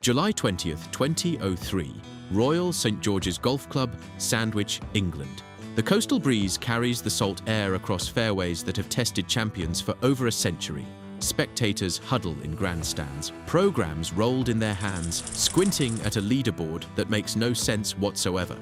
July 20th, 2003, Royal St George's Golf Club, Sandwich, England. The coastal breeze carries the salt air across fairways that have tested champions for over a century. Spectators huddle in grandstands, programs rolled in their hands, squinting at a leaderboard that makes no sense whatsoever.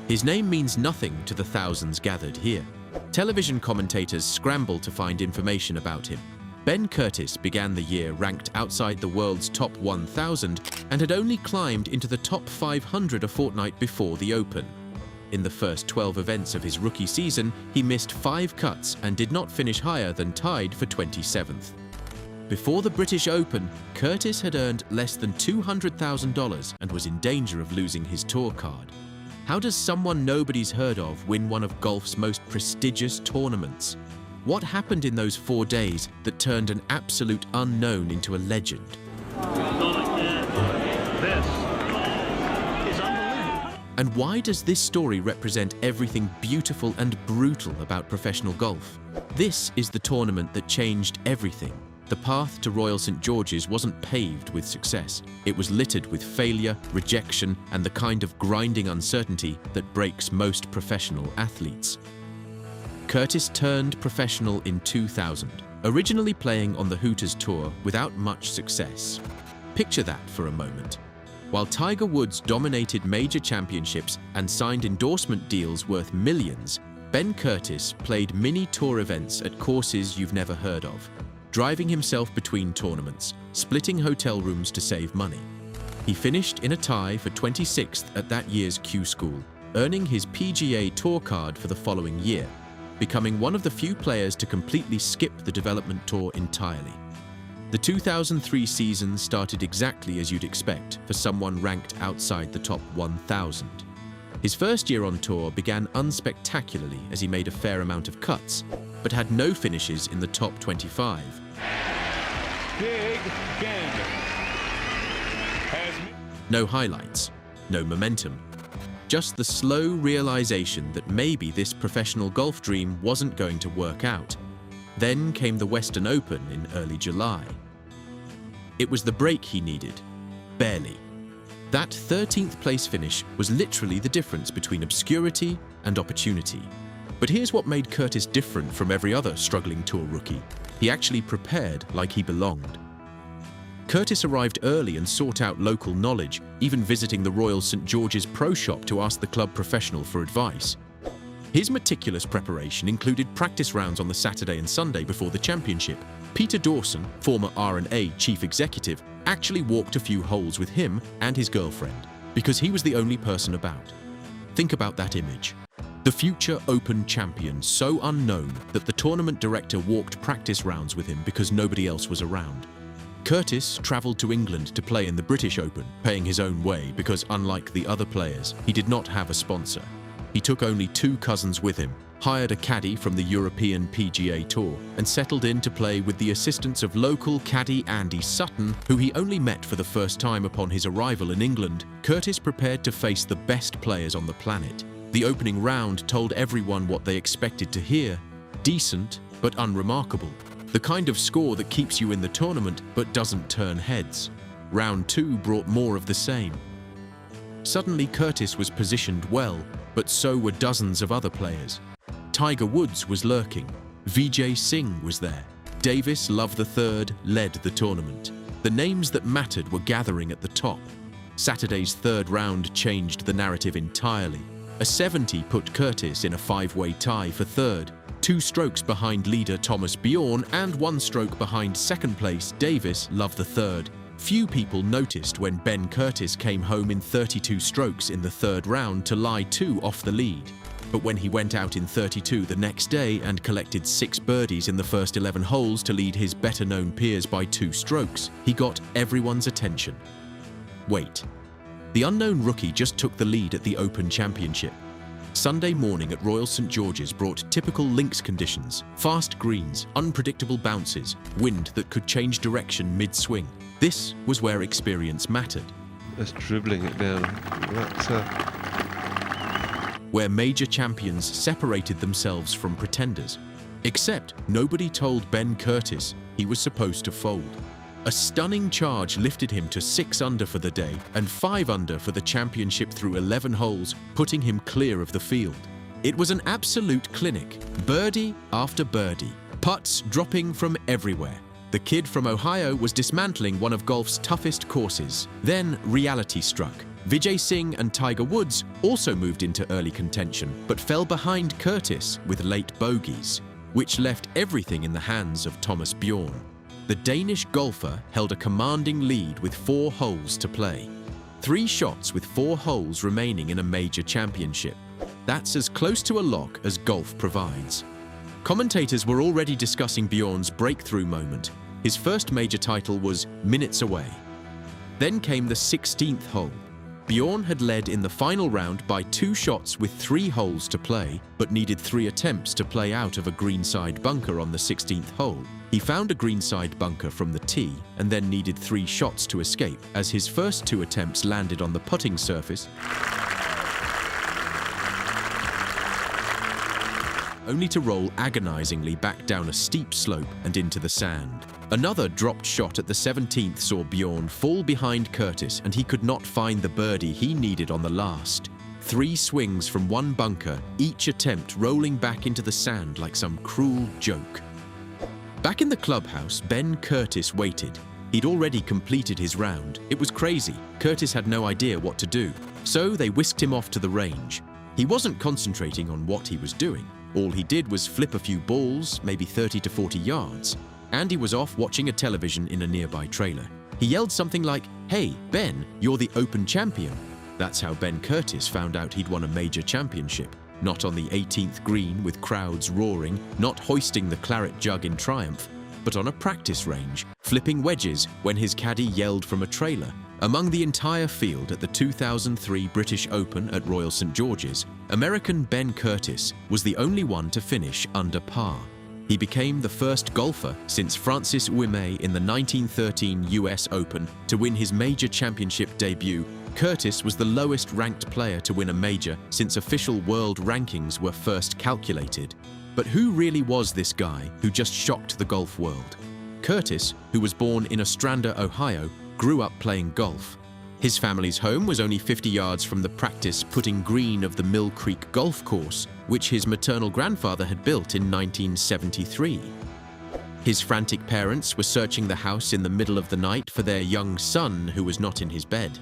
His name means nothing to the thousands gathered here. Television commentators scramble to find information about him. Ben Curtis began the year ranked outside the world's top 1,000 and had only climbed into the top 500 a fortnight before the Open. In the first 12 events of his rookie season, he missed 5 cuts and did not finish higher than tied for 27th. Before the British Open, Curtis had earned less than $200,000 and was in danger of losing his tour card. How does someone nobody's heard of win one of golf's most prestigious tournaments? What happened in those 4 days that turned an absolute unknown into a legend? This is unbelievable. And why does this story represent everything beautiful and brutal about professional golf? This is the tournament that changed everything. The path to Royal St George's wasn't paved with success. It was littered with failure, rejection, and the kind of grinding uncertainty that breaks most professional athletes. Curtis turned professional in 2000, originally playing on the Hooters Tour without much success. Picture that for a moment. While Tiger Woods dominated major championships and signed endorsement deals worth millions, Ben Curtis played mini-tour events at courses you've never heard of, driving himself between tournaments, splitting hotel rooms to save money. He finished in a tie for 26th at that year's Q School, earning his PGA Tour card for the following year, becoming one of the few players to completely skip the development tour entirely. The 2003 season started exactly as you'd expect for someone ranked outside the top 1,000. His first year on tour began unspectacularly as he made a fair amount of cuts, but had no finishes in the top 25. Big gander. No highlights, no momentum. Just the slow realization that maybe this professional golf dream wasn't going to work out. Then came the Western Open in early July. It was the break he needed. Barely. That 13th place finish was literally the difference between obscurity and opportunity. But here's what made Curtis different from every other struggling tour rookie. He actually prepared like he belonged. Curtis arrived early and sought out local knowledge, even visiting the Royal St George's Pro Shop to ask the club professional for advice. His meticulous preparation included practice rounds on the Saturday and Sunday before the championship. Peter Dawson, former R&A chief executive, actually walked a few holes with him and his girlfriend, because he was the only person about. Think about that image. The future Open champion, so unknown that the tournament director walked practice rounds with him because nobody else was around. Curtis travelled to England to play in the British Open, paying his own way because, unlike the other players, he did not have a sponsor. He took only 2 cousins with him, hired a caddy from the European PGA Tour, and settled in to play with the assistance of local caddy Andy Sutton, who he only met for the first time upon his arrival in England. Curtis prepared to face the best players on the planet. The opening round told everyone what they expected to hear: decent but unremarkable. The kind of score that keeps you in the tournament but doesn't turn heads. Round 2 brought more of the same. Suddenly Curtis was positioned well, but so were dozens of other players. Tiger Woods was lurking. Vijay Singh was there. Davis Love III led the tournament. The names that mattered were gathering at the top. Saturday's third round changed the narrative entirely. A 70 put Curtis in a 5-way tie for third, 2 strokes behind leader Thomas Bjorn and 1 stroke behind second place Davis Love III. Few people noticed when Ben Curtis came home in 32 strokes in the third round to lie 2 off the lead. But when he went out in 32 the next day and collected 6 birdies in the first 11 holes to lead his better-known peers by 2 strokes, he got everyone's attention. Wait. The unknown rookie just took the lead at the Open Championship. Sunday morning at Royal St George's brought typical links conditions: fast greens, unpredictable bounces, wind that could change direction mid-swing. This was where experience mattered. Just dribbling it down. Where major champions separated themselves from pretenders. Except nobody told Ben Curtis he was supposed to fold. A stunning charge lifted him to 6 under for the day and 5 under for the championship through 11 holes, putting him clear of the field. It was an absolute clinic, birdie after birdie, putts dropping from everywhere. The kid from Ohio was dismantling one of golf's toughest courses. Then reality struck. Vijay Singh and Tiger Woods also moved into early contention, but fell behind Curtis with late bogeys, which left everything in the hands of Thomas Bjorn. The Danish golfer held a commanding lead with 4 holes to play. 3 shots with 4 holes remaining in a major championship. That's as close to a lock as golf provides. Commentators were already discussing Bjorn's breakthrough moment. His first major title was minutes away. Then came the 16th hole. Bjorn had led in the final round by 2 shots with 3 holes to play, but needed 3 attempts to play out of a greenside bunker on the 16th hole. He found a greenside bunker from the tee and then needed 3 shots to escape, as his first 2 attempts landed on the putting surface, only to roll agonizingly back down a steep slope and into the sand. Another dropped shot at the 17th saw Bjorn fall behind Curtis, and he could not find the birdie he needed on the last. 3 swings from 1 bunker, each attempt rolling back into the sand like some cruel joke. Back in the clubhouse, Ben Curtis waited. He'd already completed his round. It was crazy. Curtis had no idea what to do. So they whisked him off to the range. He wasn't concentrating on what he was doing. All he did was flip a few balls, maybe 30 to 40 yards. And he was off watching a television in a nearby trailer. He yelled something like, "Hey, Ben, you're the Open champion." That's how Ben Curtis found out he'd won a major championship. Not on the 18th green with crowds roaring, not hoisting the claret jug in triumph, but on a practice range, flipping wedges when his caddy yelled from a trailer. Among the entire field at the 2003 British Open at Royal St George's, American Ben Curtis was the only one to finish under par. He became the first golfer since Francis Ouimet in the 1913 US Open to win his major championship debut. Curtis was the lowest ranked player to win a major since official world rankings were first calculated. But who really was this guy who just shocked the golf world? Curtis, who was born in Ostrander, Ohio, grew up playing golf. His family's home was only 50 yards from the practice putting green of the Mill Creek golf course, which his maternal grandfather had built in 1973. His frantic parents were searching the house in the middle of the night for their young son who was not in his bed.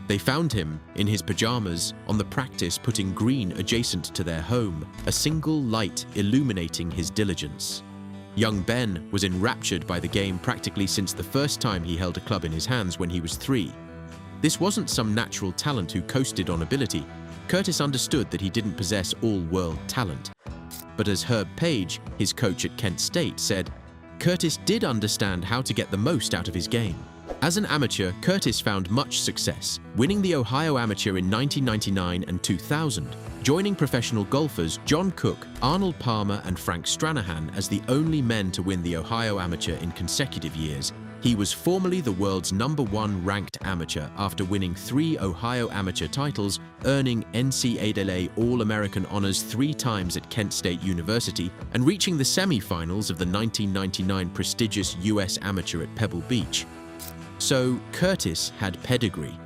They found him, in his pajamas, on the practice putting green adjacent to their home, a single light illuminating his diligence. Young Ben was enraptured by the game practically since the first time he held a club in his hands when he was 3. This wasn't some natural talent who coasted on ability. Curtis understood that he didn't possess all-world talent. But as Herb Page, his coach at Kent State, said, Curtis did understand how to get the most out of his game. As an amateur, Curtis found much success, winning the Ohio Amateur in 1999 and 2000, joining professional golfers John Cook, Arnold Palmer and Frank Stranahan as the only men to win the Ohio Amateur in consecutive years. He was formerly the world's #1 ranked amateur after winning 3 Ohio Amateur titles, earning NCAA All-American honors 3 times at Kent State University, and reaching the semi-finals of the 1999 prestigious US Amateur at Pebble Beach. So Curtis had pedigree,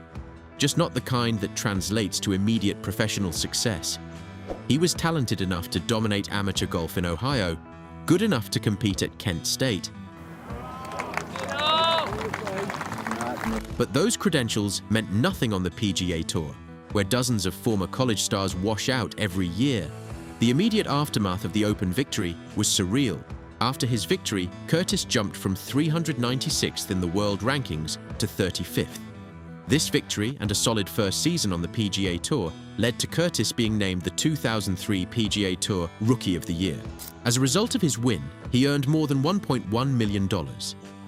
just not the kind that translates to immediate professional success. He was talented enough to dominate amateur golf in Ohio, good enough to compete at Kent State. But those credentials meant nothing on the PGA Tour, where dozens of former college stars wash out every year. The immediate aftermath of the Open victory was surreal. After his victory, Curtis jumped from 396th in the world rankings to 35th. This victory and a solid first season on the PGA Tour led to Curtis being named the 2003 PGA Tour Rookie of the Year. As a result of his win, he earned more than $1.1 million.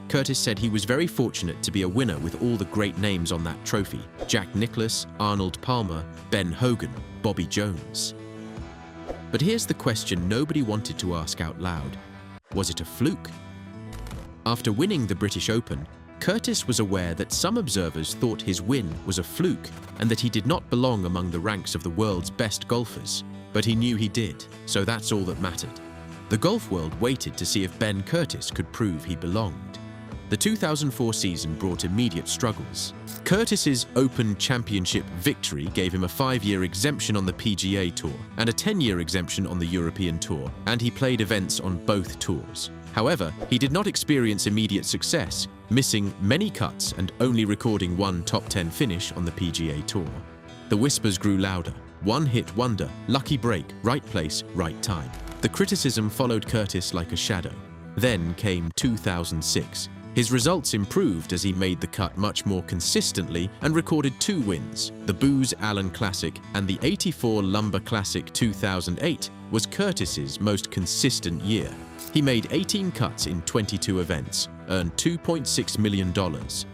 Curtis said he was very fortunate to be a winner with all the great names on that trophy: Jack Nicklaus, Arnold Palmer, Ben Hogan, Bobby Jones. But here's the question nobody wanted to ask out loud. Was it a fluke? After winning the British Open, Curtis was aware that some observers thought his win was a fluke and that he did not belong among the ranks of the world's best golfers. But he knew he did, so that's all that mattered. The golf world waited to see if Ben Curtis could prove he belonged. The 2004 season brought immediate struggles. Curtis's Open Championship victory gave him a 5-year exemption on the PGA Tour and a 10-year exemption on the European Tour, and he played events on both tours. However, he did not experience immediate success, missing many cuts and only recording one top 10 finish on the PGA Tour. The whispers grew louder. One-hit wonder, lucky break, right place, right time. The criticism followed Curtis like a shadow. Then came 2006. His results improved as he made the cut much more consistently and recorded 2 wins. The Booz Allen Classic and the '84 Lumber Classic 2008 was Curtis's most consistent year. He made 18 cuts in 22 events, earned $2.6 million,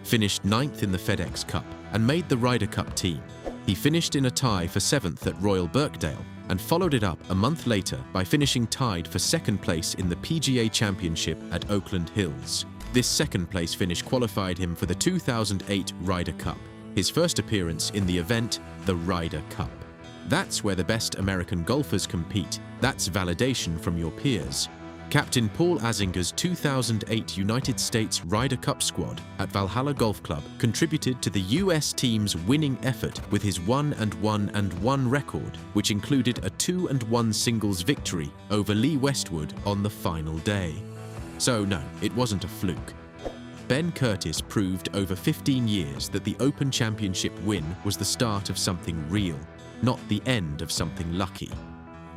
finished 9th in the FedEx Cup, and made the Ryder Cup team. He finished in a tie for 7th at Royal Birkdale and followed it up a month later by finishing tied for 2nd place in the PGA Championship at Oakland Hills. This 2nd place finish qualified him for the 2008 Ryder Cup, his first appearance in the event, the Ryder Cup. That's where the best American golfers compete. That's validation from your peers. Captain Paul Azinger's 2008 United States Ryder Cup squad at Valhalla Golf Club contributed to the US team's winning effort with his 1-1-1 record, which included a 2-1 singles victory over Lee Westwood on the final day. So no, it wasn't a fluke. Ben Curtis proved over 15 years that the Open Championship win was the start of something real, not the end of something lucky.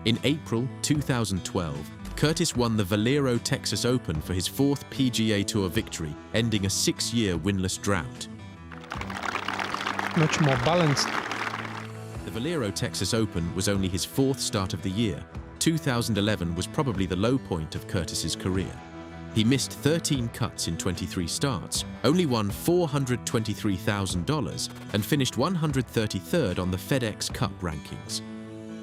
In April 2012, Curtis won the Valero Texas Open for his 4th PGA Tour victory, ending a 6-year winless drought. Much more balanced. The Valero Texas Open was only his 4th start of the year. 2011 was probably the low point of Curtis's career. He missed 13 cuts in 23 starts, only won $423,000, and finished 133rd on the FedEx Cup rankings.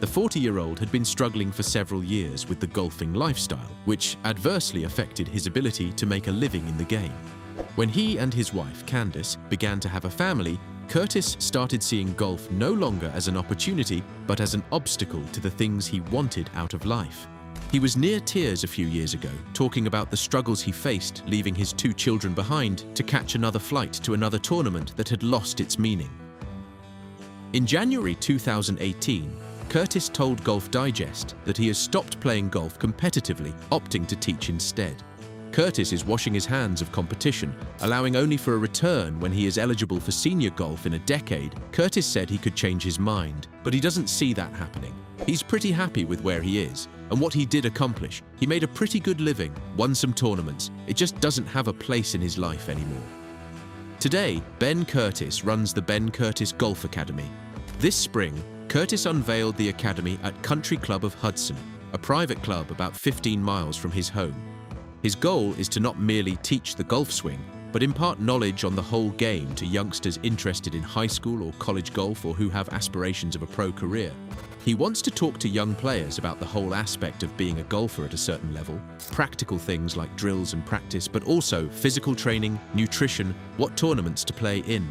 The 40-year-old had been struggling for several years with the golfing lifestyle, which adversely affected his ability to make a living in the game. When he and his wife, Candace, began to have a family, Curtis started seeing golf no longer as an opportunity, but as an obstacle to the things he wanted out of life. He was near tears a few years ago, talking about the struggles he faced leaving his 2 children behind to catch another flight to another tournament that had lost its meaning. In January 2018, Curtis told Golf Digest that he has stopped playing golf competitively, opting to teach instead. Curtis is washing his hands of competition, allowing only for a return when he is eligible for senior golf in a decade. Curtis said he could change his mind, but he doesn't see that happening. He's pretty happy with where he is and what he did accomplish. He made a pretty good living, won some tournaments. It just doesn't have a place in his life anymore. Today, Ben Curtis runs the Ben Curtis Golf Academy. This spring, Curtis unveiled the academy at Country Club of Hudson, a private club about 15 miles from his home. His goal is to not merely teach the golf swing, but impart knowledge on the whole game to youngsters interested in high school or college golf or who have aspirations of a pro career. He wants to talk to young players about the whole aspect of being a golfer at a certain level, practical things like drills and practice, but also physical training, nutrition, what tournaments to play in.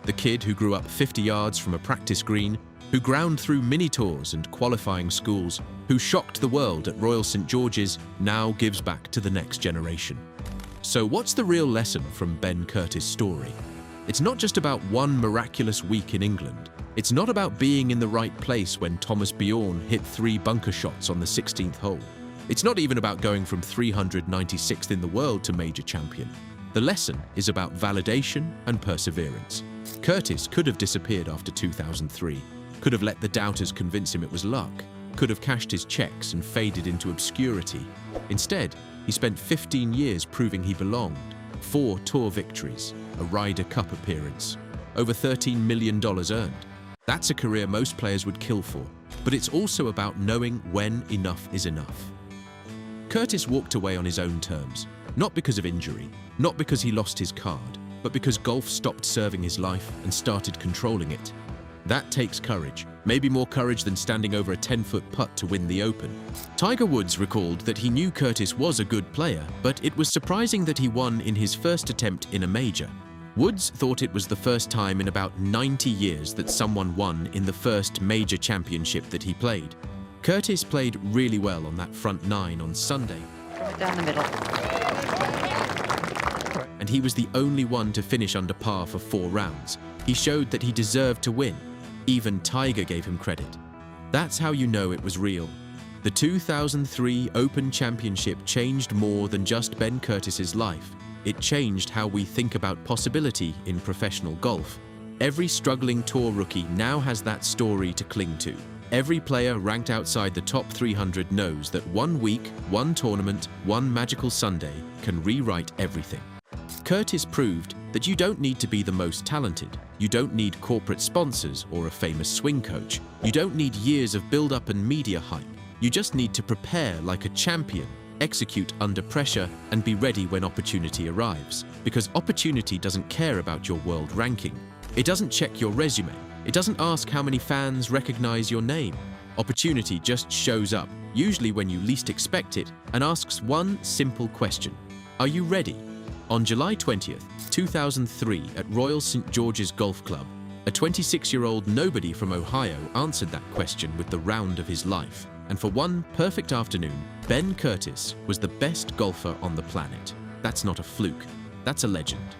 The kid who grew up 50 yards from a practice green, who ground through mini-tours and qualifying schools, who shocked the world at Royal St. George's, now gives back to the next generation. So what's the real lesson from Ben Curtis' story? It's not just about one miraculous week in England. It's not about being in the right place when Thomas Bjorn hit 3 bunker shots on the 16th hole. It's not even about going from 396th in the world to major champion. The lesson is about validation and perseverance. Curtis could have disappeared after 2003, could have let the doubters convince him it was luck, could have cashed his checks and faded into obscurity. Instead, he spent 15 years proving he belonged, 4 tour victories, a Ryder Cup appearance, over $13 million earned. That's a career most players would kill for, but it's also about knowing when enough is enough. Curtis walked away on his own terms, not because of injury, not because he lost his card, but because golf stopped serving his life and started controlling it. That takes courage, maybe more courage than standing over a 10-foot putt to win the Open. Tiger Woods recalled that he knew Curtis was a good player, but it was surprising that he won in his first attempt in a major. Woods thought it was the first time in about 90 years that someone won in the first major championship that he played. Curtis played really well on that front 9 on Sunday. Down the middle. Right. and he was the only one to finish under par for 4 rounds. He showed that he deserved to win. Even Tiger gave him credit. That's how you know it was real. The 2003 Open Championship changed more than just Ben Curtis's life. It changed how we think about possibility in professional golf. Every struggling tour rookie now has that story to cling to. Every player ranked outside the top 300 knows that one week, one tournament, one magical Sunday can rewrite everything. Curtis proved that you don't need to be the most talented. You don't need corporate sponsors or a famous swing coach. You don't need years of build-up and media hype. You just need to prepare like a champion, execute under pressure, and be ready when opportunity arrives. Because opportunity doesn't care about your world ranking. It doesn't check your resume. It doesn't ask how many fans recognize your name. Opportunity just shows up, usually when you least expect it, and asks one simple question. Are you ready? On July 20th, 2003, at Royal St. George's Golf Club, a 26-year-old nobody from Ohio answered that question with the round of his life. And for one perfect afternoon, Ben Curtis was the best golfer on the planet. That's not a fluke. That's a legend.